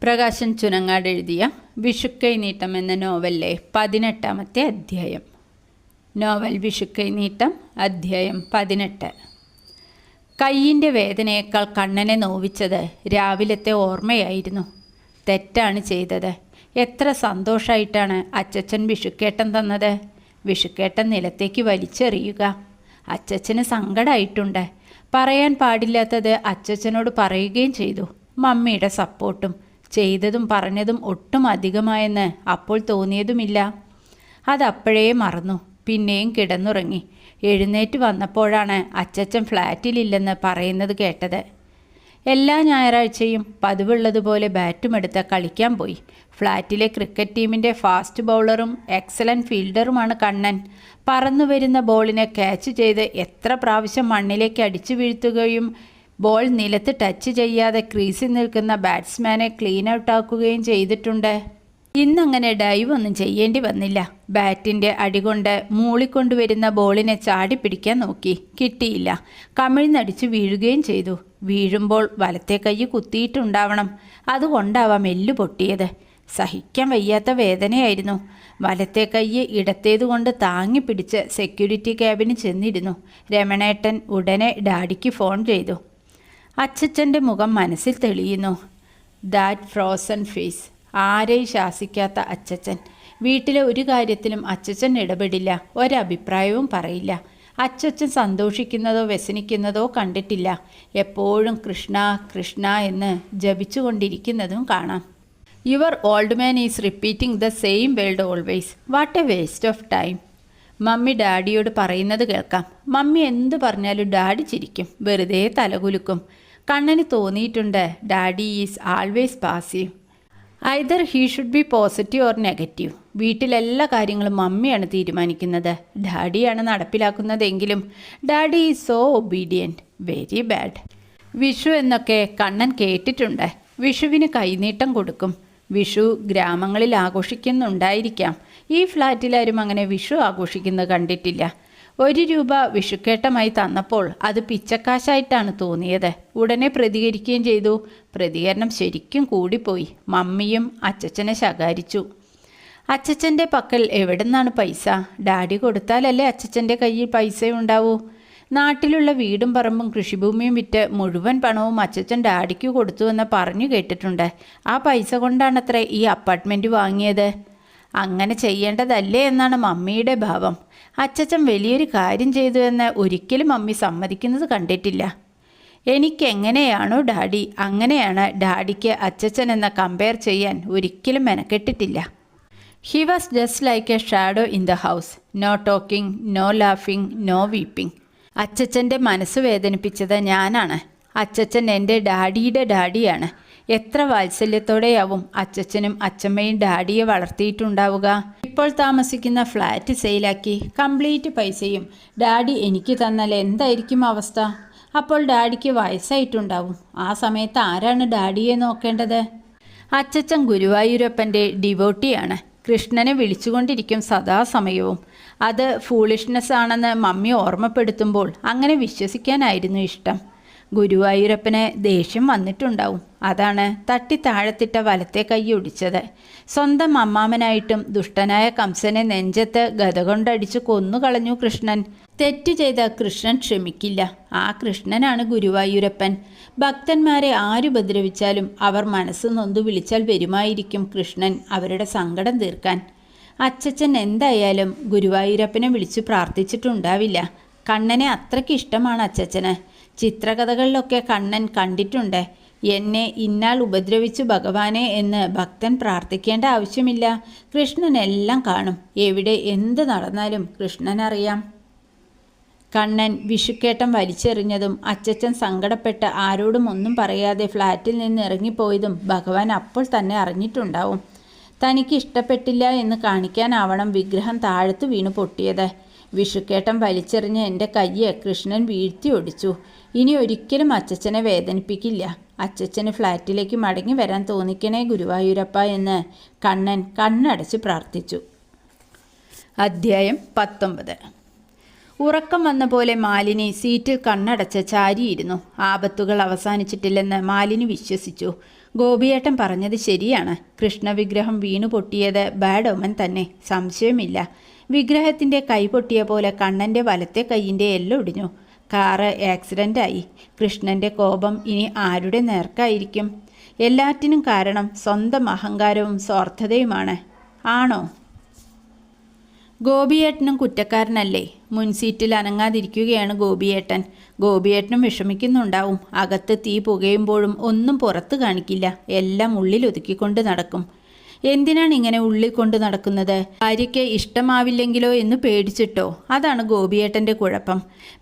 പ്രകാശൻ ചുനങ്ങാട് എഴുതിയ വിഷുക്കൈ നീട്ടം എന്ന നോവലിലെ 18-ാമത്തെ അധ്യായം. നോവൽ വിഷുക്കൈ നീട്ടം, അധ്യായം 18. കയ്യിൻ്റെ വേദനയേക്കാൾ കണ്ണനെ നോവിച്ചത് രാവിലത്തെ ഓർമ്മയായിരുന്നു. തെറ്റാണ് ചെയ്തത്. എത്ര സന്തോഷമായിട്ടാണ് അച്ചച്ചൻ വിഷുക്കേട്ടൻ തന്നത്. വിഷുക്കേട്ടൻ നിലത്തേക്ക് വലിച്ചെറിയുക. അച്ചച്ചന് സങ്കടമായിട്ടുണ്ട്. പറയാൻ പാടില്ലാത്തത് അച്ചച്ചനോട് പറയുകയും ചെയ്തു. മമ്മിയുടെ സപ്പോർട്ടും ചെയ്തതും പറഞ്ഞതും ഒട്ടും അധികമായെന്ന് അപ്പോൾ തോന്നിയതുമില്ല. അതപ്പോഴേ മറന്നു. പിന്നെയും കിടന്നുറങ്ങി. എഴുന്നേറ്റ് വന്നപ്പോഴാണ് അച്ചച്ചൻ ഫ്ലാറ്റിലില്ലെന്ന് പറയുന്നത് കേട്ടത്. എല്ലാ ഞായറാഴ്ചയും പതിവുള്ളതുപോലെ ബാറ്റുമെടുത്ത് കളിക്കാൻ പോയി. ഫ്ലാറ്റിലെ ക്രിക്കറ്റ് ടീമിൻ്റെ ഫാസ്റ്റ് ബൗളറും എക്സലൻറ്റ് ഫീൽഡറുമാണ് കണ്ണൻ. പറന്നു വരുന്ന ബോളിനെ ക്യാച്ച് ചെയ്ത് എത്ര പ്രാവശ്യം മണ്ണിലേക്ക് അടിച്ചു വീഴ്ത്തുകയും ബോൾ നിലത്ത് ടച്ച് ചെയ്യാതെ ക്രീസിൽ നിൽക്കുന്ന ബാറ്റ്സ്മാനെ ക്ലീൻ ഔട്ടാക്കുകയും ചെയ്തിട്ടുണ്ട്. ഇന്നങ്ങനെ ഡൈവ് ഒന്നും ചെയ്യേണ്ടി വന്നില്ല. ബാറ്റിൻ്റെ അടികൊണ്ട് മൂളിക്കൊണ്ടുവരുന്ന ബോളിനെ ചാടി പിടിക്കാൻ നോക്കി. കിട്ടിയില്ല. കമിഴ്ന്നടിച്ച് വീഴുകയും ചെയ്തു. വീഴുമ്പോൾ വലത്തെ കൈ കുത്തിയിട്ടുണ്ടാവണം. അതുകൊണ്ടാവാം എല്ല് പൊട്ടിയത്. സഹിക്കാൻ വയ്യാത്ത വേദനയായിരുന്നു. വലത്തെ കൈ ഇടത്തേതുകൊണ്ട് താങ്ങി പിടിച്ച് സെക്യൂരിറ്റി ക്യാബിന് ചെന്നിരുന്നു. രമണേട്ടൻ ഉടനെ ഡാഡിക്ക് ഫോൺ ചെയ്തു. അച്ചച്ചൻ്റെ മുഖം മനസ്സിൽ തെളിയുന്നു. That frozen face. ആരെയും ശാസിക്കാത്ത അച്ചച്ചൻ. വീട്ടിലെ ഒരു കാര്യത്തിലും അച്ചച്ചൻ ഇടപെടില്ല. ഒരഭിപ്രായവും പറയില്ല. അച്ചച്ചൻ സന്തോഷിക്കുന്നതോ വ്യസനിക്കുന്നതോ കണ്ടിട്ടില്ല. എപ്പോഴും കൃഷ്ണ കൃഷ്ണ എന്ന് ജപിച്ചുകൊണ്ടിരിക്കുന്നതും കാണാം. Your old man is repeating the same world always. What a waste of time. Mummy ഡാഡിയോട് പറയുന്നത് കേൾക്കാം. മമ്മി എന്തു പറഞ്ഞാലും ഡാഡി ചിരിക്കും, വെറുതെ തലകുലുക്കും. കണ്ണന് തോന്നിയിട്ടുണ്ട് daddy is always passive. Either he should be positive or negative. വീട്ടിലെല്ലാ കാര്യങ്ങളും മമ്മിയാണ് തീരുമാനിക്കുന്നത്. ഡാഡിയാണ് നടപ്പിലാക്കുന്നതെങ്കിലും daddy is so obedient. Very bad. വിഷു എന്നൊക്കെ കണ്ണൻ കേട്ടിട്ടുണ്ട്. വിഷുവിന് കൈനീട്ടം കൊടുക്കും. വിഷു ഗ്രാമങ്ങളിൽ ആഘോഷിക്കുന്നുണ്ടായിരിക്കാം. ഈ ഫ്ലാറ്റിലാരും അങ്ങനെ വിഷു ആഘോഷിക്കുന്നത് കണ്ടിട്ടില്ല. 1 രൂപ വിഷുക്കേട്ടമായി തന്നപ്പോൾ അത് പിച്ചക്കാശായിട്ടാണ് തോന്നിയത്. ഉടനെ പ്രതികരിക്കുകയും ചെയ്തു. പ്രതികരണം ശരിക്കും കൂടിപ്പോയി. മമ്മിയും അച്ചച്ചനെ ശകാരിച്ചു. അച്ചച്ചൻ്റെ പക്കൽ എവിടുന്നാണ് പൈസ? ഡാഡി കൊടുത്താലല്ലേ അച്ചച്ചൻ്റെ കയ്യിൽ പൈസ ഉണ്ടാവൂ. നാട്ടിലുള്ള വീടും പറമ്പും കൃഷിഭൂമിയും വിറ്റ് മുഴുവൻ പണവും അച്ചച്ചൻ ഡാഡിക്ക് കൊടുത്തുവെന്ന് പറഞ്ഞു കേട്ടിട്ടുണ്ട്. ആ പൈസ കൊണ്ടാണത്രേ ഈ അപ്പാർട്ട്മെൻറ്റ് വാങ്ങിയത്. അങ്ങനെ ചെയ്യേണ്ടതല്ലേ എന്നാണ് മമ്മിയുടെ ഭാവം. അച്ചച്ചൻ വലിയൊരു കാര്യം ചെയ്തു എന്ന് ഒരിക്കലും മമ്മി സമ്മതിക്കുന്നത് കണ്ടിട്ടില്ല. എനിക്കെങ്ങനെയാണോ ഡാഡി അങ്ങനെയാണ് ഡാഡിക്ക് അച്ചച്ചൻ എന്ന കമ്പയർ ചെയ്യാൻ ഒരിക്കലും മെനക്കെട്ടിട്ടില്ല. He was just like a shadow in the house. No talking, no laughing, no weeping. അച്ചച്ചൻ്റെ മനസ്സ് വേദനിപ്പിച്ചത് ഞാനാണ്. അച്ചച്ചൻ എൻ്റെ ഡാഡിയുടെ ഡാഡിയാണ്. എത്ര വാത്സല്യത്തോടെയാവും അച്ചച്ചനും അച്ചമ്മയും ഡാഡിയെ വളർത്തിയിട്ടുണ്ടാവുക. ഇപ്പോൾ താമസിക്കുന്ന ഫ്ലാറ്റ് സെയിലാക്കി കംപ്ലീറ്റ് പൈസയും ഡാഡി എനിക്ക് തന്നാൽ എന്തായിരിക്കും അവസ്ഥ? അപ്പോൾ ഡാഡിക്ക് വയസ്സായിട്ടുണ്ടാവും. ആ സമയത്ത് ആരാണ് ഡാഡിയെ നോക്കേണ്ടത്? അച്ചച്ചൻ ഗുരുവായൂരപ്പൻ്റെ ഡിവോട്ടിയാണ്. കൃഷ്ണനെ വിളിച്ചുകൊണ്ടിരിക്കും സദാസമയവും. അത് ഫൂളിഷ്നെസ് ആണെന്ന് മമ്മി ഓർമ്മപ്പെടുത്തുമ്പോൾ അങ്ങനെ വിശ്വസിക്കാനായിരുന്നു ഇഷ്ടം. ഗുരുവായൂരപ്പന് ദേഷ്യം വന്നിട്ടുണ്ടാവും. അതാണ് തട്ടി താഴത്തിട്ട വലത്തെ കൈ ഒടിച്ചത്. സ്വന്തം അമ്മാമനായിട്ടും ദുഷ്ടനായ കംസനെ നെഞ്ചത്ത് ഗത കൊണ്ടടിച്ചു കൊന്നുകളഞ്ഞു കൃഷ്ണൻ. തെറ്റ് ചെയ്ത കൃഷ്ണൻ ക്ഷമിക്കില്ല. ആ കൃഷ്ണനാണ് ഗുരുവായൂരപ്പൻ. ഭക്തന്മാരെ ആരുപദ്രവിച്ചാലും അവർ മനസ്സ് നൊന്തു വിളിച്ചാൽ വരുമായിരിക്കും കൃഷ്ണൻ അവരുടെ സങ്കടം തീർക്കാൻ. അച്ചച്ചൻ എന്തായാലും ഗുരുവായൂരപ്പനെ വിളിച്ചു പ്രാർത്ഥിച്ചിട്ടുണ്ടാവില്ല. കണ്ണനെ അത്രയ്ക്ക് ഇഷ്ടമാണ് അച്ചച്ചന്. ചിത്രകഥകളിലൊക്കെ കണ്ണൻ കണ്ടിട്ടുണ്ട്. എന്നെ ഇന്നാൾ ഉപദ്രവിച്ചു ഭഗവാനെ എന്ന് ഭക്തൻ പ്രാർത്ഥിക്കേണ്ട ആവശ്യമില്ല. കൃഷ്ണൻ എല്ലാം കാണും. എവിടെ എന്ത് നടന്നാലും കൃഷ്ണനറിയാം. കണ്ണൻ വിഷുക്കേട്ടം വലിച്ചെറിഞ്ഞതും അച്ചച്ചൻ സങ്കടപ്പെട്ട് ആരോടും ഒന്നും പറയാതെ ഫ്ലാറ്റിൽ നിന്ന് ഇറങ്ങിപ്പോയതും ഭഗവാൻ അപ്പോൾ തന്നെ അറിഞ്ഞിട്ടുണ്ടാവും. തനിക്ക് ഇഷ്ടപ്പെട്ടില്ല എന്ന് കാണിക്കാനാവണം വിഗ്രഹം താഴത്ത് വീണു പൊട്ടിയത്. വിഷുക്കേട്ടം വലിച്ചെറിഞ്ഞ് എൻ്റെ കയ്യെ കൃഷ്ണൻ വീഴ്ത്തി ഒടിച്ചു. ഇനി ഒരിക്കലും അച്ചച്ചനെ വേദനിപ്പിക്കില്ല. അച്ചച്ചന് ഫ്ലാറ്റിലേക്ക് മടങ്ങി വരാൻ തോന്നിക്കണേ ഗുരുവായൂരപ്പ എന്ന് കണ്ണൻ കണ്ണടച്ച് പ്രാർത്ഥിച്ചു. അധ്യായം 19. ഉറക്കം വന്ന പോലെ മാലിനി സീറ്റിൽ കണ്ണടച്ച് ചാരിയിരുന്നു. ആപത്തുകൾ അവസാനിച്ചിട്ടില്ലെന്ന് മാലിനി വിശ്വസിച്ചു. ഗോപിയേട്ടൻ പറഞ്ഞത് ശരിയാണ്. കൃഷ്ണവിഗ്രഹം വീണു പൊട്ടിയത് ബാഡ് ഒമൻ തന്നെ, സംശയമില്ല. വിഗ്രഹത്തിൻ്റെ കൈ പൊട്ടിയ പോലെ കണ്ണൻ്റെ വലത്തെ കൈയിൻ്റെ എല്ലൊടിഞ്ഞു. കാറ് ആക്സിഡൻ്റായി. കൃഷ്ണൻ്റെ കോപം ഇനി ആരുടെ നേർക്കായിരിക്കും? എല്ലാറ്റിനും കാരണം സ്വന്തം അഹങ്കാരവും സ്വാർത്ഥതയുമാണ്. ആണോ? ഗോപിയേട്ടനും കുറ്റക്കാരനല്ലേ? മുൻസീറ്റിൽ അനങ്ങാതിരിക്കുകയാണ് ഗോപിയേട്ടൻ. ഗോപിയേട്ടനും വിഷമിക്കുന്നുണ്ടാവും. അകത്ത് തീ പുകയുമ്പോഴും ഒന്നും പുറത്ത് കാണിക്കില്ല. എല്ലാം ഉള്ളിലൊതുക്കിക്കൊണ്ട് നടക്കും. എന്തിനാണ് ഇങ്ങനെ ഉള്ളിൽ കൊണ്ട് നടക്കുന്നത്? ഭാര്യയ്ക്ക് ഇഷ്ടമാവില്ലെങ്കിലോ എന്ന് പേടിച്ചിട്ടോ? അതാണ് ഗോപിയേട്ടൻ്റെ കുഴപ്പം.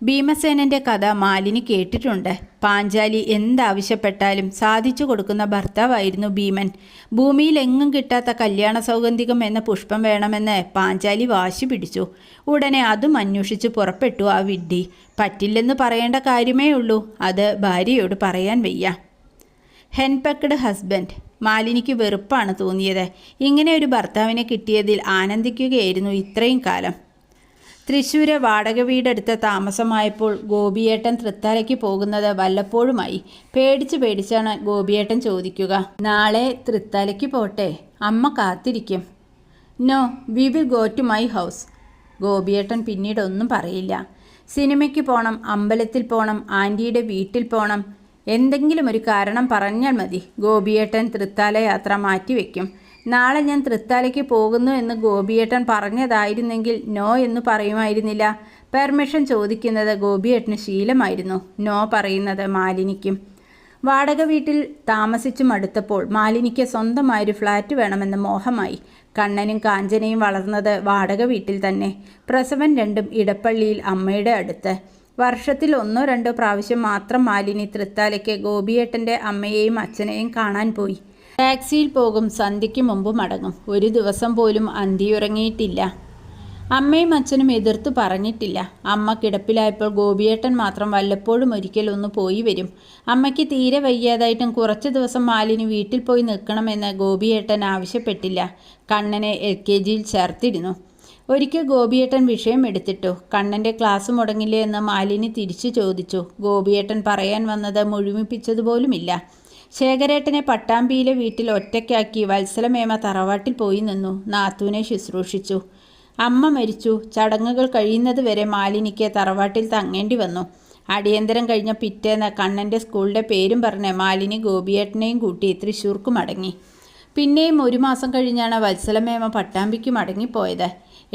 ഭീമസേനൻ്റെ കഥ മാലിനി കേട്ടിട്ടുണ്ട്. പാഞ്ചാലി എന്താവശ്യപ്പെട്ടാലും സാധിച്ചു കൊടുക്കുന്ന ഭർത്താവായിരുന്നു ഭീമൻ. ഭൂമിയിൽ എങ്ങും കിട്ടാത്ത കല്യാണ സൗഗന്ധികം എന്ന പുഷ്പം വേണമെന്ന് പാഞ്ചാലി വാശി പിടിച്ചു. ഉടനെ അതും അന്വേഷിച്ച് പുറപ്പെട്ടു ആ വിഡ്ഢി. പറ്റില്ലെന്ന് പറയേണ്ട കാര്യമേ ഉള്ളൂ. അത് ഭാര്യയോട് പറയാൻ വയ്യ. ഹെൻപെക്ഡ് ഹസ്ബൻഡ്. മാലിനിക്ക് വെറുപ്പാണ് തോന്നിയത്. ഇങ്ങനെ ഒരു ഭർത്താവിനെ കിട്ടിയതിൽ ആനന്ദിക്കുകയായിരുന്നു ഇത്രയും കാലം. തൃശ്ശൂര് വാടക വീടെടുത്ത് താമസമായപ്പോൾ ഗോപിയേട്ടൻ തൃത്താലയ്ക്ക് പോകുന്നത് വല്ലപ്പോഴുമായി. പേടിച്ചാണ് ഗോപിയേട്ടൻ ചോദിക്കുക, നാളെ തൃത്താലയ്ക്ക് പോട്ടെ? അമ്മ കാത്തിരിക്കും. No, we will go to my house. ഗോപിയേട്ടൻ പിന്നീട് ഒന്നും പറയില്ല. സിനിമയ്ക്ക് പോകണം, അമ്പലത്തിൽ പോകണം, ആൻറ്റിയുടെ വീട്ടിൽ പോകണം, എന്തെങ്കിലും ഒരു കാരണം പറഞ്ഞാൽ മതി. ഗോപിയേട്ടൻ തൃത്താല യാത്ര മാറ്റിവെക്കും. നാളെ ഞാൻ തൃത്താലയ്ക്ക് പോകുന്നു എന്ന് ഗോപിയേട്ടൻ പറഞ്ഞതായിരുന്നെങ്കിൽ നോ എന്ന് പറയുമായിരുന്നില്ല. പെർമിഷൻ ചോദിക്കുന്നത് ഗോപിയേട്ടന് ശീലമായിരുന്നു. നോ പറയുന്നത് മാലിനിക്കും. വാടക വീട്ടിൽ താമസിച്ചു മടുത്തപ്പോൾ മാലിനിക്ക് സ്വന്തമായൊരു ഫ്ലാറ്റ് വേണമെന്ന് മോഹമായി. കണ്ണനും കാഞ്ചനയും വളർന്നത് വാടക വീട്ടിൽ തന്നെ. പ്രസവം രണ്ടും ഇടപ്പള്ളിയിൽ അമ്മയുടെ അടുത്ത്. വർഷത്തിൽ 1-2 പ്രാവശ്യം മാത്രം മാലിനി തൃത്താലയ്ക്ക് ഗോപിയേട്ടൻ്റെ അമ്മയെയും അച്ഛനെയും കാണാൻ പോയി. ടാക്സിയിൽ പോകും, സന്ധ്യയ്ക്ക് മുമ്പ് മടങ്ങും. ഒരു ദിവസം പോലും അന്തിയുറങ്ങിയിട്ടില്ല. അമ്മയും അച്ഛനും എതിർത്തു പറഞ്ഞിട്ടില്ല. അമ്മ കിടപ്പിലായപ്പോൾ ഗോപിയേട്ടൻ മാത്രം വല്ലപ്പോഴും ഒരിക്കൽ ഒന്ന് പോയി വരും. അമ്മയ്ക്ക് തീരെ വയ്യാതായിട്ടും കുറച്ച് ദിവസം മാലിനി വീട്ടിൽ പോയി നിൽക്കണമെന്ന് ഗോപിയേട്ടൻ ആവശ്യപ്പെട്ടില്ല. കണ്ണനെ LKGയിൽ ചേർത്തിരുന്നു. ഒരിക്കൽ ഗോപിയേട്ടൻ വിഷയം എടുത്തിട്ടു. കണ്ണൻ്റെ ക്ലാസ് മുടങ്ങില്ലേ എന്ന് മാലിനി തിരിച്ചു ചോദിച്ചു. ഗോപിയേട്ടൻ പറയാൻ വന്നത് മുഴുമിപ്പിച്ചതുപോലുമില്ല. ശേഖരേട്ടനെ പട്ടാമ്പിയിലെ വീട്ടിൽ ഒറ്റയ്ക്കാക്കി വത്സലമേമ തറവാട്ടിൽ പോയി നിന്നു. നാത്തൂനെ ശുശ്രൂഷിച്ചു. അമ്മ മരിച്ചു. ചടങ്ങുകൾ കഴിയുന്നത് വരെ മാലിനിക്ക് തറവാട്ടിൽ തങ്ങേണ്ടി വന്നു. അടിയന്തരം കഴിഞ്ഞ പിറ്റേന്ന് കണ്ണൻ്റെ സ്കൂളിൻ്റെ പേരും പറഞ്ഞ് മാലിനി ഗോപിയേട്ടനെയും കൂട്ടി തൃശ്ശൂർക്ക് മടങ്ങി. പിന്നെയും 1 മാസം കഴിഞ്ഞാണ് വത്സലമേമ പട്ടാമ്പിക്ക് മടങ്ങിപ്പോയത്.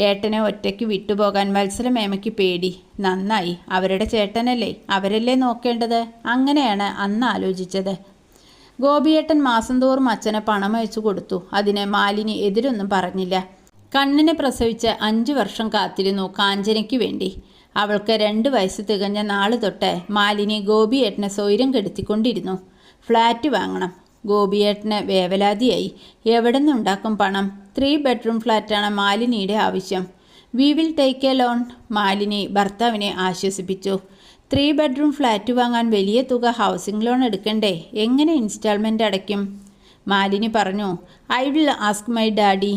ഏട്ടനെ ഒറ്റയ്ക്ക് വിട്ടുപോകാൻ വത്സലമേമയ്ക്ക് പേടി. നന്നായി, അവരുടെ ചേട്ടനല്ലേ, അവരല്ലേ നോക്കേണ്ടത്. അങ്ങനെയാണ് അന്ന് ആലോചിച്ചത്. ഗോപിയേട്ടൻ മാസം തോറും അച്ഛന് പണം അയച്ചു കൊടുത്തു. അതിന് മാലിനി എതിരൊന്നും പറഞ്ഞില്ല. കണ്ണനെ പ്രസവിച്ച് 5 വർഷം കാത്തിരുന്നു കാഞ്ചനയ്ക്ക് വേണ്ടി. അവൾക്ക് 2 വയസ്സ് തികഞ്ഞ നാള് തൊട്ട് മാലിനി ഗോപിയേട്ടനെ സ്വൈരം കെടുത്തിക്കൊണ്ടിരുന്നു. ഫ്ലാറ്റ് വാങ്ങണം. ഗോപിയേട്ടന് വേവലാതിയായി. എവിടെ നിന്നുണ്ടാക്കും പണം? 3 ബെഡ്റൂം ഫ്ലാറ്റാണ് മാലിനിയുടെ ആവശ്യം. We will take A loan. Malini ഭർത്താവിനെ ആശ്വസിപ്പിച്ചു. 3 ബെഡ്റൂം ഫ്ലാറ്റ് വാങ്ങാൻ വലിയ തുക ഹൗസിംഗ് ലോൺ എടുക്കണ്ടേ? എങ്ങനെ ഇൻസ്റ്റാൾമെൻറ്റ് അടയ്ക്കും? മാലിനി പറഞ്ഞു, I will ask my daddy.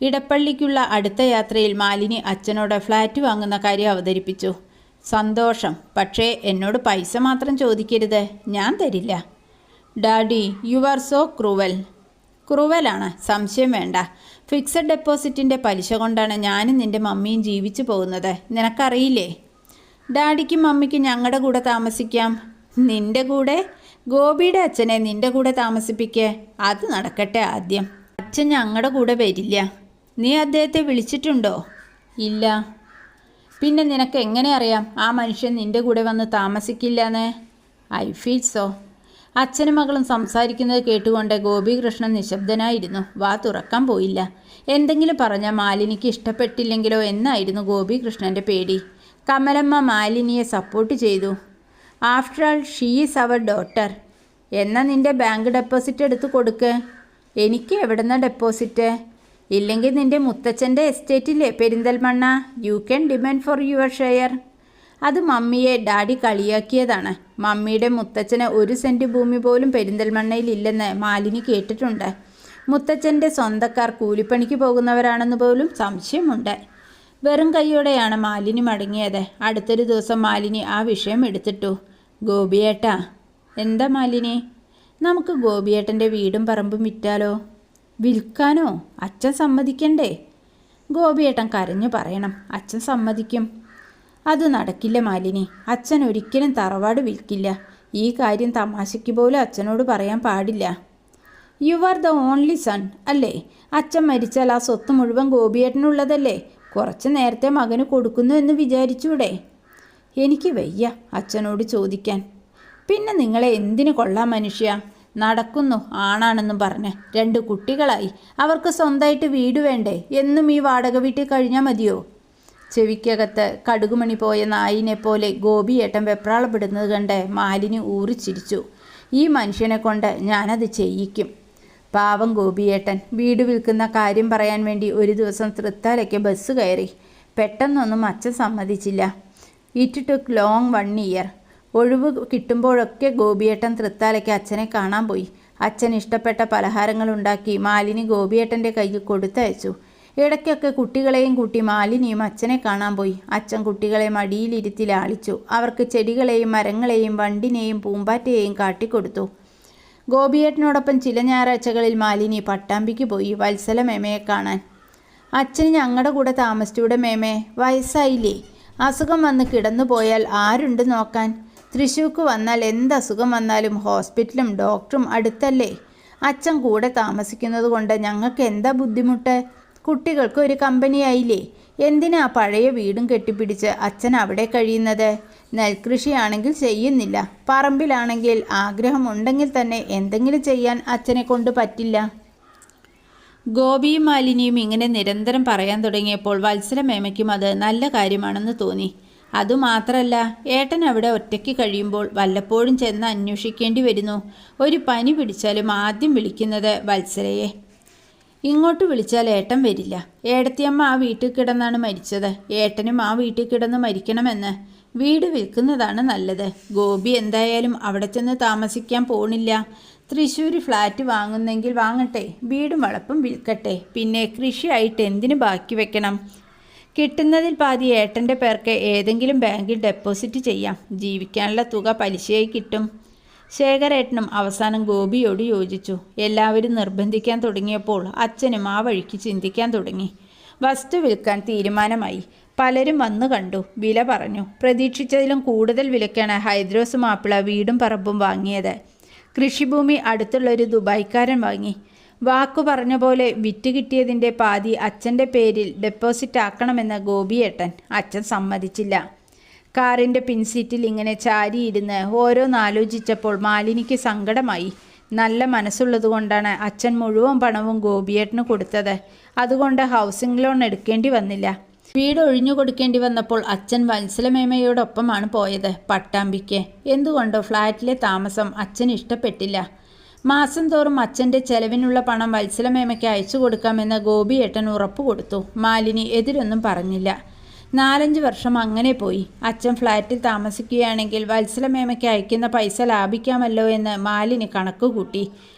ഇടപ്പള്ളിക്കുള്ള അടുത്ത യാത്രയിൽ മാലിനി അച്ഛനോട് ഫ്ലാറ്റ് വാങ്ങുന്ന കാര്യം അവതരിപ്പിച്ചു. സന്തോഷം, പക്ഷേ എന്നോട് പൈസ മാത്രം ചോദിക്കരുത്, ഞാൻ തരില്ല. Daddy, you are so cruel. ക്രൂവലാണ്, സംശയം വേണ്ട. ഫിക്സഡ് ഡെപ്പോസിറ്റിൻ്റെ പലിശ കൊണ്ടാണ് ഞാനും നിൻ്റെ മമ്മിയും ജീവിച്ചു പോകുന്നത്. നിനക്കറിയില്ലേ? ഡാഡിക്കും മമ്മിക്കും ഞങ്ങളുടെ കൂടെ താമസിക്കാം. നിൻ്റെ കൂടെ? ഗോപിയുടെ അച്ഛനെ നിൻ്റെ കൂടെ താമസിപ്പിക്കേ. അത് നടക്കട്ടെ ആദ്യം. അച്ഛൻ ഞങ്ങളുടെ കൂടെ വരില്ല. നീ അദ്ദേഹത്തെ വിളിച്ചിട്ടുണ്ടോ? ഇല്ല. പിന്നെ നിനക്ക് എങ്ങനെ അറിയാം ആ മനുഷ്യൻ നിൻ്റെ കൂടെ വന്ന് താമസിക്കില്ലെന്ന്? I feel so. അച്ഛനും മകളും സംസാരിക്കുന്നത് കേട്ടുകൊണ്ട് ഗോപികൃഷ്ണൻ നിശബ്ദനായിരുന്നു. വാ തുറക്കാൻ പോയില്ല. എന്തെങ്കിലും പറഞ്ഞാൽ മാലിനിക്ക് ഇഷ്ടപ്പെട്ടില്ലെങ്കിലോ എന്നായിരുന്നു ഗോപികൃഷ്ണൻ്റെ പേടി. കമലമ്മ മാലിനിയെ സപ്പോർട്ട് ചെയ്തു. After all she is our daughter. എന്നാൽ നിൻ്റെ ബാങ്ക് ഡെപ്പോസിറ്റ് എടുത്ത് കൊടുക്ക്. എനിക്ക് എവിടുന്ന ഡെപ്പോസിറ്റ്? ഇല്ലെങ്കിൽ നിൻ്റെ മുത്തച്ഛൻ്റെ എസ്റ്റേറ്റില്ലേ Perinthalmanna, you can demand for your share. അത് മമ്മിയെ ഡാഡി കളിയാക്കിയതാണ്. മമ്മിയുടെ മുത്തച്ഛന് 1 സെൻറ്റ് ഭൂമി പോലും പെരിന്തൽമണ്ണയിൽ ഇല്ലെന്ന് മാലിനി കേട്ടിട്ടുണ്ട്. മുത്തച്ഛൻ്റെ സ്വന്തക്കാർ കൂലിപ്പണിക്ക് പോകുന്നവരാണെന്ന് പോലും സംശയമുണ്ട്. വെറും കൈയോടെയാണ് മാലിനി മടങ്ങിയത്. അടുത്തൊരു ദിവസം മാലിനി ആ വിഷയം എടുത്തിട്ടു. ഗോപിയേട്ടാ. എന്താ മാലിനി? നമുക്ക് ഗോപിയേട്ടൻ്റെ വീടും പറമ്പും വിറ്റാലോ? വിൽക്കാനോ? അച്ഛൻ സമ്മതിക്കണ്ടേ? ഗോപിയേട്ടൻ കരഞ്ഞു പറയണം, അച്ഛൻ സമ്മതിക്കും. അത് നടക്കില്ല മാലിനി. അച്ഛൻ ഒരിക്കലും തറവാട് വിൽക്കില്ല. ഈ കാര്യം തമാശയ്ക്ക് പോലും അച്ഛനോട് പറയാൻ പാടില്ല. You are the only sun അല്ലേ? അച്ഛൻ മരിച്ചാൽ ആ സ്വത്ത് മുഴുവൻ ഗോപിയേട്ടനുള്ളതല്ലേ? കുറച്ച് നേരത്തെ മകന് കൊടുക്കുന്നു എന്ന് വിചാരിച്ചൂടെ? എനിക്ക് വയ്യ അച്ഛനോട് ചോദിക്കാൻ. പിന്നെ നിങ്ങളെ എന്തിനു കൊള്ളാം മനുഷ്യ? നടക്കുന്നു ആണാണെന്നും പറഞ്ഞ് 2 കുട്ടികളായി. അവർക്ക് സ്വന്തമായിട്ട് വീട് വേണ്ടേ? എന്നും ഈ വാടക വീട്ടിൽ കഴിഞ്ഞാൽ മതിയോ? ചെവിക്കകത്ത് കടുകുമണി പോയ നായിനെ പോലെ ഗോപിയേട്ടൻ വെപ്രാളപ്പെടുന്നത് കണ്ട് മാലിനി ഊറിച്ചിരിച്ചു. ഈ മനുഷ്യനെ കൊണ്ട് ഞാനത് ചെയ്യിക്കും. പാവം ഗോപിയേട്ടൻ വീട് വിൽക്കുന്ന കാര്യം പറയാൻ വേണ്ടി ഒരു ദിവസം തൃത്താലയ്ക്ക് ബസ് കയറി. പെട്ടെന്നൊന്നും അച്ഛൻ സമ്മതിച്ചില്ല. It took long 1 year. ഒഴിവ് കിട്ടുമ്പോഴൊക്കെ ഗോപിയേട്ടൻ തൃത്താലയ്ക്ക് അച്ഛനെ കാണാൻ പോയി. അച്ഛൻ ഇഷ്ടപ്പെട്ട പലഹാരങ്ങൾ ഉണ്ടാക്കി മാലിനി ഗോപിയേട്ടൻ്റെ കയ്യിൽ കൊടുത്തയച്ചു. ഇടയ്ക്കൊക്കെ കുട്ടികളെയും കൂട്ടി മാലിനിയും അച്ഛനെ കാണാൻ പോയി. അച്ഛൻ കുട്ടികളെ മടിയിലിരുത്തി ലാളിച്ചു. അവർക്ക് ചെടികളെയും മരങ്ങളെയും വണ്ടിനെയും പൂമ്പാറ്റയെയും കാട്ടിക്കൊടുത്തു. ഗോപിയേട്ടനോടൊപ്പം ചില ഞായറാഴ്ചകളിൽ മാലിനി പട്ടാമ്പിക്ക് പോയി വത്സല മേമയെ കാണാൻ. അച്ഛന് ഞങ്ങളുടെ കൂടെ താമസിച്ചൂടെ മേമേ? വയസ്സായില്ലേ? അസുഖം വന്ന് കിടന്നു പോയാൽ ആരുണ്ട് നോക്കാൻ? തൃശ്ശൂർക്ക് വന്നാൽ എന്ത് അസുഖം വന്നാലും ഹോസ്പിറ്റലും ഡോക്ടറും അടുത്തല്ലേ? അച്ഛൻ കൂടെ താമസിക്കുന്നത് കൊണ്ട് ഞങ്ങൾക്ക് എന്താ ബുദ്ധിമുട്ട്? കുട്ടികൾക്ക് ഒരു കമ്പനിയായില്ലേ? എന്തിനാ പഴയ വീടും കെട്ടിപ്പിടിച്ച് അച്ഛൻ അവിടെ കഴിയുന്നത്? നെൽകൃഷിയാണെങ്കിൽ ചെയ്യുന്നില്ല. പറമ്പിലാണെങ്കിൽ ആഗ്രഹമുണ്ടെങ്കിൽ തന്നെ എന്തെങ്കിലും ചെയ്യാൻ അച്ഛനെ കൊണ്ട് പറ്റില്ല. ഗോപിയും മാലിനിയും ഇങ്ങനെ നിരന്തരം പറയാൻ തുടങ്ങിയപ്പോൾ വത്സല മേമയ്ക്കും അത് നല്ല കാര്യമാണെന്ന് തോന്നി. അതുമാത്രമല്ല, ഏട്ടൻ അവിടെ ഒറ്റയ്ക്ക് കഴിയുമ്പോൾ വല്ലപ്പോഴും ചെന്ന് അന്വേഷിക്കേണ്ടി വരുന്നു. ഒരു പനി പിടിച്ചാലും ആദ്യം വിളിക്കുന്നത് വത്സലയെ. ഇങ്ങോട്ട് വിളിച്ചാൽ ഏട്ടൻ വരില്ല. ഏടത്തിയമ്മ ആ വീട്ടിൽ കിടന്നാണ് മരിച്ചത്. ഏട്ടനും ആ വീട്ടിൽ കിടന്ന് മരിക്കണമെന്ന്. വീട് വിൽക്കുന്നതാണ് നല്ലത്. ഗോപി എന്തായാലും അവിടെ ചെന്ന് താമസിക്കാൻ പോണില്ല. തൃശ്ശൂർ ഫ്ലാറ്റ് വാങ്ങുന്നെങ്കിൽ വാങ്ങട്ടെ. വീടും വളപ്പും വിൽക്കട്ടെ. പിന്നെ കൃഷിയായിട്ട് എന്തിനു ബാക്കി വെക്കണം? കിട്ടുന്നതിൽ പാതി ഏട്ടൻ്റെ പേർക്ക് ഏതെങ്കിലും ബാങ്കിൽ ഡെപ്പോസിറ്റ് ചെയ്യാം. ജീവിക്കാനുള്ള തുക പലിശയായി കിട്ടും. ശേഖരേട്ടനും അവസാനം ഗോപിയോട് യോജിച്ചു. എല്ലാവരും നിർബന്ധിക്കാൻ തുടങ്ങിയപ്പോൾ അച്ഛനും ആ വഴിക്ക് ചിന്തിക്കാൻ തുടങ്ങി. വസ്തു വിൽക്കാൻ തീരുമാനമായി. പലരും വന്നു കണ്ടു, വില പറഞ്ഞു. പ്രതീക്ഷിച്ചതിലും കൂടുതൽ വിലക്കാണ് ഹൈദ്രോസ് മാപ്പിള വീടും പറമ്പും വാങ്ങിയത്. കൃഷിഭൂമി അടുത്തുള്ളൊരു ദുബായ്ക്കാരൻ വാങ്ങി. വാക്കു പറഞ്ഞ പോലെ വിറ്റ് കിട്ടിയതിൻ്റെ പാതി അച്ഛൻ്റെ പേരിൽ ഡെപ്പോസിറ്റ് ആക്കണമെന്ന് ഗോപിയേട്ടൻ. അച്ഛൻ സമ്മതിച്ചില്ല. കാറിൻ്റെ പിൻസീറ്റിൽ ഇങ്ങനെ ചാരിയിരുന്ന് ഓരോന്നാലോചിച്ചപ്പോൾ മാലിനിക്ക് സങ്കടമായി. നല്ല മനസ്സുള്ളതുകൊണ്ടാണ് അച്ഛൻ മുഴുവൻ പണവും ഗോപിയേട്ടന് കൊടുത്തത്. അതുകൊണ്ട് ഹൗസിംഗ് ലോൺ എടുക്കേണ്ടി വന്നില്ല. വീട് ഒഴിഞ്ഞു കൊടുക്കേണ്ടി വന്നപ്പോൾ അച്ഛൻ വത്സലമേമയോടൊപ്പമാണ് പോയത് പട്ടാമ്പിക്ക്. എന്തുകൊണ്ടോ ഫ്ലാറ്റിലെ താമസം അച്ഛന് ഇഷ്ടപ്പെട്ടില്ല. മാസം തോറും അച്ഛൻ്റെ ചെലവിനുള്ള പണം വത്സലമേമയ്ക്ക് അയച്ചു കൊടുക്കാമെന്ന് ഗോപിയേട്ടൻ ഉറപ്പ് കൊടുത്തു. മാലിനി എതിരൊന്നും പറഞ്ഞില്ല. 4-5 വർഷം അങ്ങനെ പോയി. അച്ഛൻ ഫ്ലാറ്റിൽ താമസിക്കുകയാണെങ്കിൽ വത്സലമേമയ്ക്ക് അയക്കുന്ന പൈസ ലാഭിക്കാമല്ലോ എന്ന് മാലിനി കണക്കുകൂട്ടി.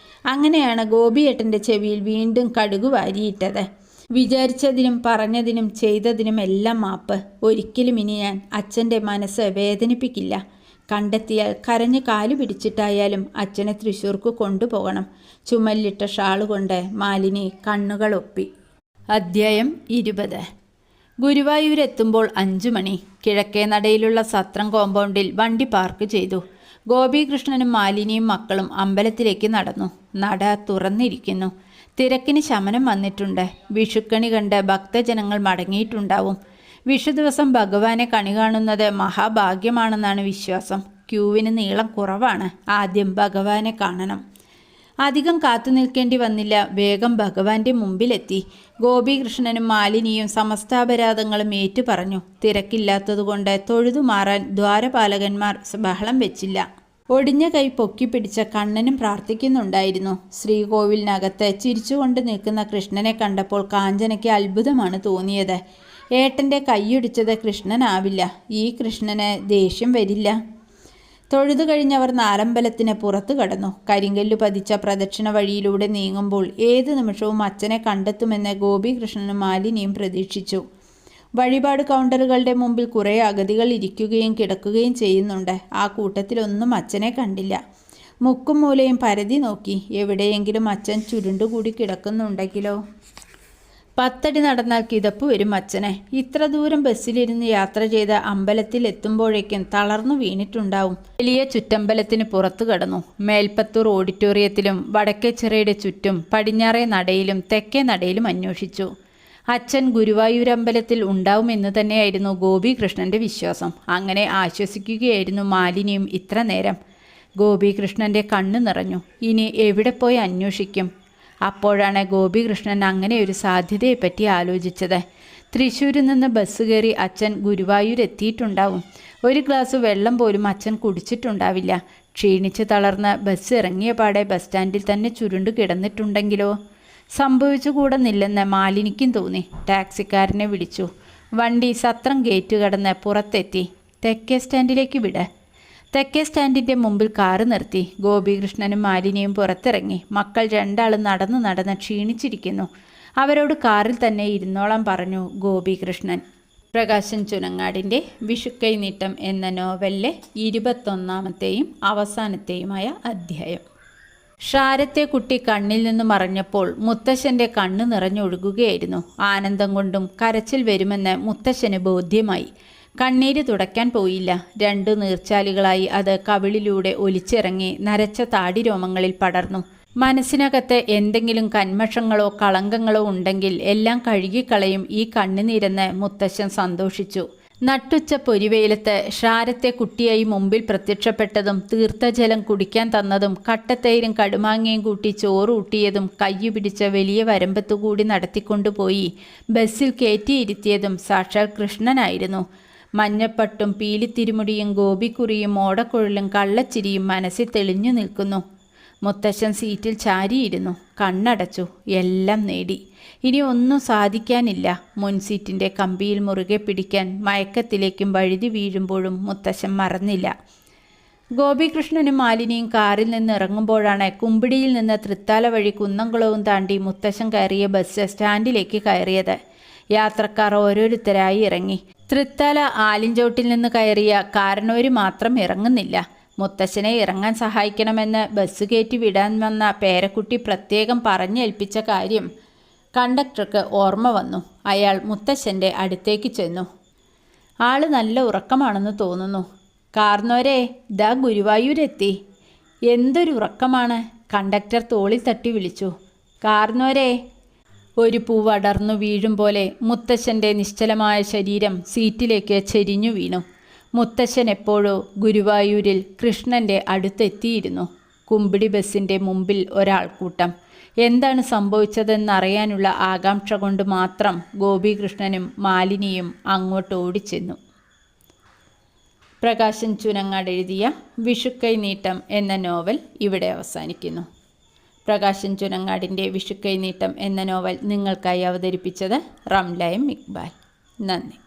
അങ്ങനെയാണ് ഗോപിയേട്ടൻ്റെ ചെവിയിൽ വീണ്ടും കടുകു വാരിയിട്ടത്. വിചാരിച്ചതിനും പറഞ്ഞതിനും ചെയ്തതിനും എല്ലാം മാപ്പ്. ഒരിക്കലും ഇനി ഞാൻ അച്ഛൻ്റെ മനസ്സ് വേദനിപ്പിക്കില്ല. കണ്ടെത്തിയാൽ കരഞ്ഞ് കാലു പിടിച്ചിട്ടായാലും അച്ഛനെ തൃശ്ശൂർക്ക് കൊണ്ടുപോകണം. ചുമലിട്ട ഷാളുകൊണ്ട് മാലിനി കണ്ണുകളൊപ്പി. അധ്യായം 20. ഗുരുവായൂരെത്തുമ്പോൾ 5 മണി. കിഴക്കേ നടയിലുള്ള സത്രം കോമ്പൗണ്ടിൽ വണ്ടി പാർക്ക് ചെയ്തു. ഗോപികൃഷ്ണനും മാലിനിയും മക്കളും അമ്പലത്തിലേക്ക് നടന്നു. നട തുറന്നിരിക്കുന്നു. തിരക്കിന് ശമനം വന്നിട്ടുണ്ട്. വിഷുക്കണി കണ്ട് ഭക്തജനങ്ങൾ മടങ്ങിയിട്ടുണ്ടാവും. വിഷു ദിവസം ഭഗവാനെ കണി കാണുന്നത് മഹാഭാഗ്യമാണെന്നാണ് വിശ്വാസം. ക്യൂവിന് നീളം കുറവാണ്. ആദ്യം ഭഗവാനെ കാണണം. അധികം കാത്തു നിൽക്കേണ്ടി വന്നില്ല. വേഗം ഭഗവാന്റെ മുമ്പിലെത്തി. ഗോപികൃഷ്ണനും മാലിനിയും സമസ്താപരാധങ്ങളും ഏറ്റുപറഞ്ഞു. തിരക്കില്ലാത്തതുകൊണ്ട് തൊഴുതുമാറാൻ ദ്വാരപാലകന്മാർ ബഹളം വെച്ചില്ല. ഒടിഞ്ഞ കൈ പൊക്കിപ്പിടിച്ച കണ്ണനും പ്രാർത്ഥിക്കുന്നുണ്ടായിരുന്നു. ശ്രീകോവിലിനകത്ത് ചിരിച്ചുകൊണ്ട് നിൽക്കുന്ന കൃഷ്ണനെ കണ്ടപ്പോൾ കാഞ്ചനയ്ക്ക് അത്ഭുതമാണ് തോന്നിയത്. ഏട്ടൻ്റെ കൈയൊടിച്ചത് കൃഷ്ണനാവില്ല. ഈ കൃഷ്ണന് ദേഷ്യം വരില്ല. തൊഴുതു കഴിഞ്ഞവർ നാലമ്പലത്തിന് പുറത്തു കടന്നു. കരിങ്കല്ലു പതിച്ച പ്രദക്ഷിണ വഴിയിലൂടെ നീങ്ങുമ്പോൾ ഏത് നിമിഷവും അച്ഛനെ കണ്ടെത്തുമെന്ന് ഗോപികൃഷ്ണനും മാലിനിയും പ്രതീക്ഷിച്ചു. വഴിപാട് കൗണ്ടറുകളുടെ മുമ്പിൽ കുറേ അഗതികൾ ഇരിക്കുകയും കിടക്കുകയും ചെയ്യുന്നുണ്ട്. ആ കൂട്ടത്തിലൊന്നും അച്ഛനെ കണ്ടില്ല. മുക്കും മൂലയും പരതി നോക്കി. എവിടെയെങ്കിലും അച്ഛൻ ചുരുണ്ടുകൂടി കിടക്കുന്നുണ്ടെങ്കിലോ? 10 അടി നടന്നാൽ കിതപ്പ് വരും അച്ഛനെ. ഇത്ര ദൂരം ബസ്സിലിരുന്ന് യാത്ര ചെയ്ത് അമ്പലത്തിൽ എത്തുമ്പോഴേക്കും തളർന്നു വീണിട്ടുണ്ടാവും. വലിയ ചുറ്റമ്പലത്തിന് പുറത്തു കടന്നു. മേൽപ്പത്തൂർ ഓഡിറ്റോറിയത്തിലും വടക്കേച്ചിറയുടെ ചുറ്റും പടിഞ്ഞാറേ നടയിലും തെക്കേ നടയിലും അന്വേഷിച്ചു. അച്ഛൻ ഗുരുവായൂരമ്പലത്തിൽ ഉണ്ടാവുമെന്ന് തന്നെയായിരുന്നു ഗോപികൃഷ്ണൻ്റെ വിശ്വാസം. അങ്ങനെ ആശ്വസിക്കുകയായിരുന്നു മാലിനിയും ഇത്ര നേരം. ഗോപികൃഷ്ണൻ്റെ കണ്ണ് നിറഞ്ഞു. ഇനി എവിടെ പോയി അന്വേഷിക്കും? അപ്പോഴാണ് ഗോപികൃഷ്ണൻ അങ്ങനെ ഒരു സാധ്യതയെപ്പറ്റി ആലോചിച്ചത്. തൃശ്ശൂരിൽ നിന്ന് ബസ് കയറി അച്ഛൻ ഗുരുവായൂർ എത്തിയിട്ടുണ്ടാവും. ഒരു ഗ്ലാസ് വെള്ളം പോലും അച്ഛൻ കുടിച്ചിട്ടുണ്ടാവില്ല. ക്ഷീണിച്ച് തളർന്ന് ബസ് ഇറങ്ങിയ പാടെ ബസ് സ്റ്റാൻഡിൽ തന്നെ ചുരുണ്ടു കിടന്നിട്ടുണ്ടെങ്കിലോ? സംഭവിച്ചുകൂടുന്നില്ലെന്ന് മാലിനിക്കും തോന്നി. ടാക്സിക്കാരനെ വിളിച്ചു. വണ്ടി സത്രം ഗേറ്റ് കടന്ന് പുറത്തെത്തി. തെക്കേ സ്റ്റാൻഡിലേക്ക് വിട്. തെക്കേ സ്റ്റാൻഡിൻ്റെ മുമ്പിൽ കാറ് നിർത്തി. ഗോപികൃഷ്ണനും മാലിനിയും പുറത്തിറങ്ങി. മക്കൾ 2 നടന്ന് ക്ഷീണിച്ചിരിക്കുന്നു. അവരോട് കാറിൽ തന്നെ ഇരുന്നോളാൻ പറഞ്ഞു ഗോപികൃഷ്ണൻ. പ്രകാശൻ ചുനങ്ങാടിൻ്റെ വിഷുക്കൈനീട്ടം എന്ന നോവലിലെ 21-ാമത്തെയും അവസാനത്തെയുമായ അധ്യായം. ഷാരത്തെ കുട്ടി കണ്ണിൽ നിന്ന് മറഞ്ഞപ്പോൾ മുത്തശ്ശൻ്റെ കണ്ണ് നിറഞ്ഞൊഴുകുകയായിരുന്നു. ആനന്ദം കൊണ്ടും കരച്ചിൽ വരുമെന്ന് മുത്തശ്ശന് ബോധ്യമായി. കണ്ണീര് തുടയ്ക്കാൻ പോയില്ല. 2 നീർച്ചാലുകളായി അത് കവിളിലൂടെ ഒലിച്ചിറങ്ങി നരച്ച താടിരോമങ്ങളിൽ പടർന്നു. മനസ്സിനകത്ത് എന്തെങ്കിലും കന്മഷങ്ങളോ കളങ്കങ്ങളോ ഉണ്ടെങ്കിൽ എല്ലാം കഴുകിക്കളയും ഈ കണ്ണുനീരെന്ന് മുത്തശ്ശൻ സന്തോഷിച്ചു. നട്ടുച്ച പൊരിവെയിലത്ത് ഷാരത്തെ കുട്ടിയായി മുമ്പിൽ പ്രത്യക്ഷപ്പെട്ടതും തീർത്ഥജലം കുടിക്കാൻ തന്നതും കട്ടത്തൈരും കടുമാങ്ങയും കൂട്ടി ചോറൂട്ടിയതും കയ്യു പിടിച്ച വലിയ വരമ്പത്തുകൂടി നടത്തിക്കൊണ്ടുപോയി ബസ്സിൽ കയറ്റിയിരുത്തിയതും സാക്ഷാൽ കൃഷ്ണനായിരുന്നു. മഞ്ഞപ്പട്ടും പീലിത്തിരുമുടിയും ഗോപിക്കുറിയും ഓടക്കുഴലും കള്ളച്ചിരിയും മനസ്സിൽ തെളിഞ്ഞു നിൽക്കുന്നു. മുത്തശ്ശൻ സീറ്റിൽ ചാരിയിരുന്നു. കണ്ണടച്ചു. എല്ലാം നേടി. ഇനി ഒന്നും സാധിക്കാനില്ല. മുൻസീറ്റിൻ്റെ കമ്പിയിൽ മുറുകെ പിടിക്കാൻ മയക്കത്തിലേക്കും വഴുതി വീഴുമ്പോഴും മുത്തശ്ശൻ മറന്നില്ല. ഗോപികൃഷ്ണനും മാലിനിയും കാറിൽ നിന്ന് ഇറങ്ങുമ്പോഴാണ് കുമ്പിടിയിൽ നിന്ന് തൃത്താല വഴി കുന്നംകുളവും താണ്ടി മുത്തശ്ശൻ കയറിയ ബസ് സ്റ്റാൻഡിലേക്ക് കയറിയത്. യാത്രക്കാർ ഓരോരുത്തരായി ഇറങ്ങി. തൃത്താല ആലിഞ്ചോട്ടിൽ നിന്ന് കയറിയ കാരണവർ മാത്രം ഇറങ്ങുന്നില്ല. മുത്തശ്ശനെ ഇറങ്ങാൻ സഹായിക്കണമെന്ന് ബസ് കയറ്റി വിടാൻ വന്ന പേരക്കുട്ടി പ്രത്യേകം പറഞ്ഞേൽപ്പിച്ച കാര്യം കണ്ടക്ടർക്ക് ഓർമ്മ വന്നു. അയാൾ മുത്തശ്ശൻ്റെ അടുത്തേക്ക് ചെന്നു. ആള് നല്ല ഉറക്കമാണെന്ന് തോന്നുന്നു. കാർന്നോരെ, ദാ ഗുരുവായൂരെത്തി. എന്തൊരു ഉറക്കമാണ്! കണ്ടക്ടർ തോളിൽ തട്ടി വിളിച്ചു. കാർന്നോരെ! ഒരു പൂവടർന്നു വീഴും പോലെ മുത്തശ്ശൻ്റെ നിശ്ചലമായ ശരീരം സീറ്റിലേക്ക് ചെരിഞ്ഞു വീണു. മുത്തശ്ശൻ എപ്പോഴോ ഗുരുവായൂരിൽ കൃഷ്ണൻ്റെ അടുത്തെത്തിയിരുന്നു. കുമ്പിടി ബസ്സിൻ്റെ മുമ്പിൽ ഒരാൾക്കൂട്ടം. എന്താണ് സംഭവിച്ചതെന്നറിയാനുള്ള ആകാംക്ഷ കൊണ്ട് മാത്രം ഗോപികൃഷ്ണനും മാലിനിയും അങ്ങോട്ട് ഓടിച്ചെന്നു. പ്രകാശൻ ചുനങ്ങാട് എഴുതിയ വിഷുക്കൈനീട്ടം എന്ന നോവൽ ഇവിടെ അവസാനിക്കുന്നു. പ്രകാശൻ ചുനങ്ങാടിൻ്റെ വിഷുക്കൈനീട്ടം എന്ന നോവൽ നിങ്ങൾക്കായി അവതരിപ്പിച്ചത് റംല എം ഇക്ബാൽ. നന്ദി.